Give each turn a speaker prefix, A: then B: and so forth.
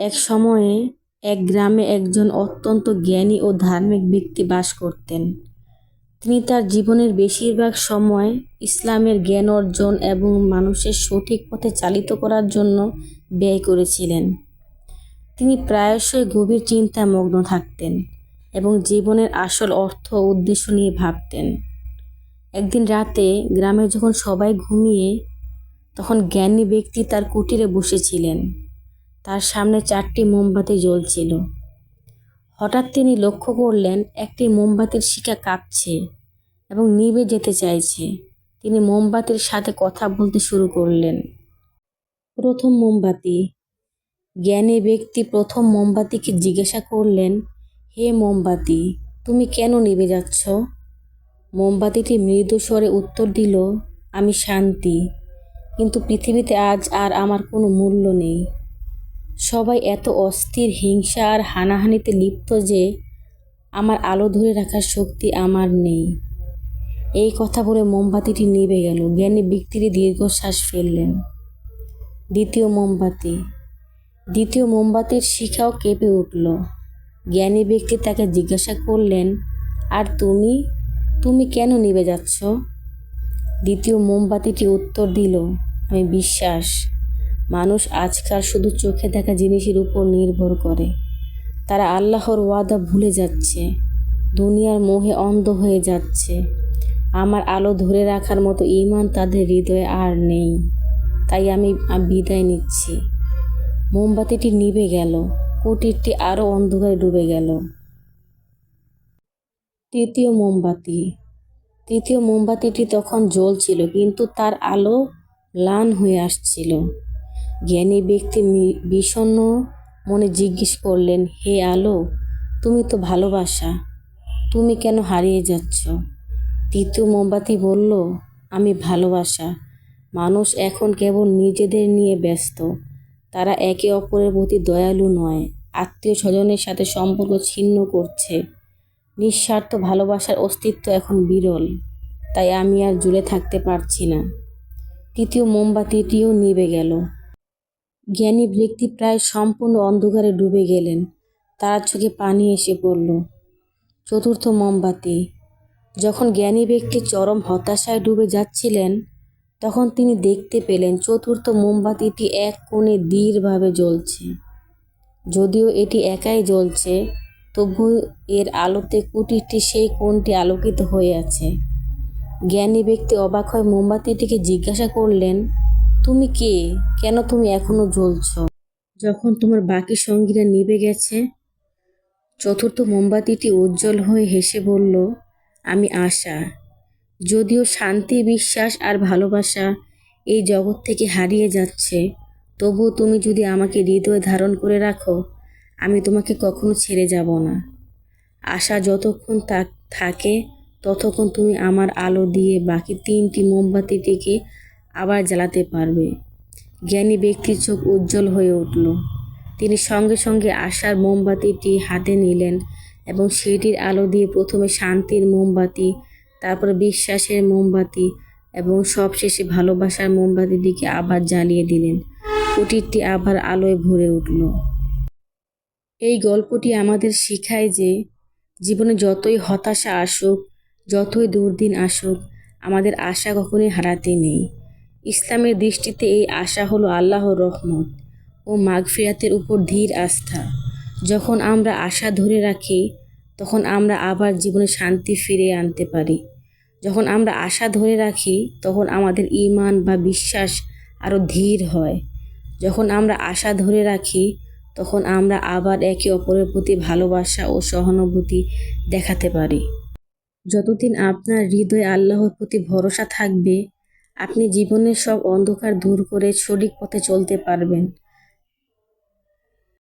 A: এক সময়ে এক গ্রামে একজন অত্যন্ত জ্ঞানী ও ধার্মিক ব্যক্তি বাস করতেন। তিনি তার জীবনের বেশিরভাগ সময় ইসলামের জ্ঞান অর্জন এবং মানুষের সঠিক পথে চালিত করার জন্য ব্যয় করেছিলেন। তিনি প্রায়শই গভীর চিন্তামগ্ন থাকতেন এবং জীবনের আসল অর্থ ও উদ্দেশ্য নিয়ে ভাবতেন। একদিন রাতে গ্রামে যখন সবাই ঘুমিয়ে, তখন জ্ঞানী ব্যক্তি তার কুটিরে বসেছিলেন। তার সামনে 4টি মোমবাতি জ্বলছিল। হঠাৎ তিনি লক্ষ্য করলেন একটি মোমবাতির শিখা কাঁপছে এবং নিভে যেতে চাইছে। তিনি মোমবাতির সাথে কথা বলতে শুরু করলেন। প্রথম মোমবাতি। জ্ঞানী ব্যক্তি প্রথম মোমবাতিকে জিজ্ঞাসা করলেন, হে মোমবাতি, তুমি কেন নিভে যাচ্ছ? মোমবাতিটি মৃদু স্বরে উত্তর দিল, আমি শান্তি, কিন্তু পৃথিবীতে আজ আর আমার কোনো মূল্য নেই। সবাই এত অস্থির, হিংসা আর হানাহানিতে লিপ্ত যে আমার আলো ধরে রাখার শক্তি আমার নেই। এই কথা বলে মোমবাতিটি নিভে গেল। জ্ঞানী ব্যক্তিটি দীর্ঘশ্বাস ফেললেন। দ্বিতীয় মোমবাতি। দ্বিতীয় মোমবাতির শিখাও কেঁপে উঠল। জ্ঞানী ব্যক্তি তাকে জিজ্ঞাসা করলেন, আর তুমি তুমি কেন নিভে যাচ্ছ? দ্বিতীয় মোমবাতিটি উত্তর দিল, আমি বিশ্বাস। মানুষ আজকাল শুধু চোখে দেখা জিনিসের উপর নির্ভর করে। তারা আল্লাহর ওয়াদা ভুলে যাচ্ছে, দুনিয়ার মোহে অন্ধ হয়ে যাচ্ছে। আমার আলো ধরে রাখার মতো ঈমান তাদের হৃদয়ে আর নেই। তাই আমি বিদায় নিচ্ছি। মোমবাতিটি নিভে গেল। কুটিরটি আরও অন্ধকারে ডুবে গেল। তৃতীয় মোমবাতি। তৃতীয় মোমবাতিটি তখন জ্বলছিল, কিন্তু তার আলো ম্লান হয়ে আসছিল। জ্ঞানী ব্যক্তি বিষণ্ণ মনে জিজ্ঞেস করলেন, হে আলো, তুমি তো ভালোবাসা, তুমি কেন হারিয়ে যাচ্ছ? তৃতীয় মোমবাতি বলল, আমি ভালোবাসা। মানুষ এখন কেবল নিজেদের নিয়ে ব্যস্ত। তারা একে অপরের প্রতি দয়ালু নয়, আত্মীয় স্বজনের সাথে সম্পর্ক ছিন্ন করছে। নিঃস্বার্থ ভালোবাসার অস্তিত্ব এখন বিরল। তাই আমি আর ঝুলে থাকতে পারছি না। তৃতীয় মোমবাতিটিও নিভে গেল। জ্ঞানী ব্যক্তি প্রায় সম্পূর্ণ অন্ধকারে ডুবে গেলেন। তার চোখে পানি এসে পড়ল। চতুর্থ মোমবাতি। যখন জ্ঞানী ব্যক্তি চরম হতাশায় ডুবে যাচ্ছিলেন, তখন তিনি দেখতে পেলেন চতুর্থ মোমবাতিটি এক কোণে দৃঢ়ভাবে জ্বলছে। যদিও এটি একাই জ্বলছে, তবু এর আলোতে কুটিরটি সেই কোণটি আলোকিত হয়ে আছে। জ্ঞানী ব্যক্তি অবাক হয়ে মোমবাতিটিকে জিজ্ঞাসা করলেন, তুমি কে? কেন তুমি এখনো জ্বলছ যখন তোমার বাকি সঙ্গীরা নিভে গেছে? চতুর্থ মোমবাতিটি উজ্জ্বল হয়ে হেসে বলল, আমি আশা। যদিও শান্তি, বিশ্বাস আর ভালোবাসা এই জগৎ থেকে হারিয়ে যাচ্ছে, তবুও তুমি যদি আমাকে হৃদয়ে ধারণ করে রাখো, আমি তোমাকে কখনো ছেড়ে যাব না। আশা যতক্ষণ থাকে, ততক্ষণ তুমি আমার আলো দিয়ে বাকি 3টি মোমবাতিটিকে আবার জ্বালাতে পারবে। জ্ঞানী ব্যক্তির চোখ উজ্জ্বল হয়ে উঠল। তিনি সঙ্গে সঙ্গে আশার মোমবাতিটি হাতে নিলেন এবং সেটির আলো দিয়ে প্রথমে শান্তির মোমবাতি, তারপর বিশ্বাসের মোমবাতি এবং সবশেষে ভালোবাসার মোমবাতিটিকে আবার জ্বালিয়ে দিলেন। কুটিরটি আবার আলোয় ভরে উঠল। এই গল্পটি আমাদের শেখায় যে জীবনে যতই হতাশা আসুক, যতই দুর্দিন আসুক, আমাদের আশা কখনোই হারাতে নেই। ইসলামের দৃষ্টিতে এই আশা হলো আল্লাহর রহমত ও মাগফিরাতের উপর ধীর আস্থা। যখন আমরা আশা ধরে রাখি, তখন আমরা আবার জীবনে শান্তি ফিরিয়ে আনতে পারি। যখন আমরা আশা ধরে রাখি, তখন আমাদের ঈমান বা বিশ্বাস আরও ধীর হয়। যখন আমরা আশা ধরে রাখি, তখন আমরা আবার একে অপরের প্রতি ভালোবাসা ও সহানুভূতি দেখাতে পারি। যতদিন আপনার হৃদয়ে আল্লাহর প্রতি ভরসা থাকবে, আপনি জীবনের সব অন্ধকার দূর করে সঠিক পথে চলতে পারবেন।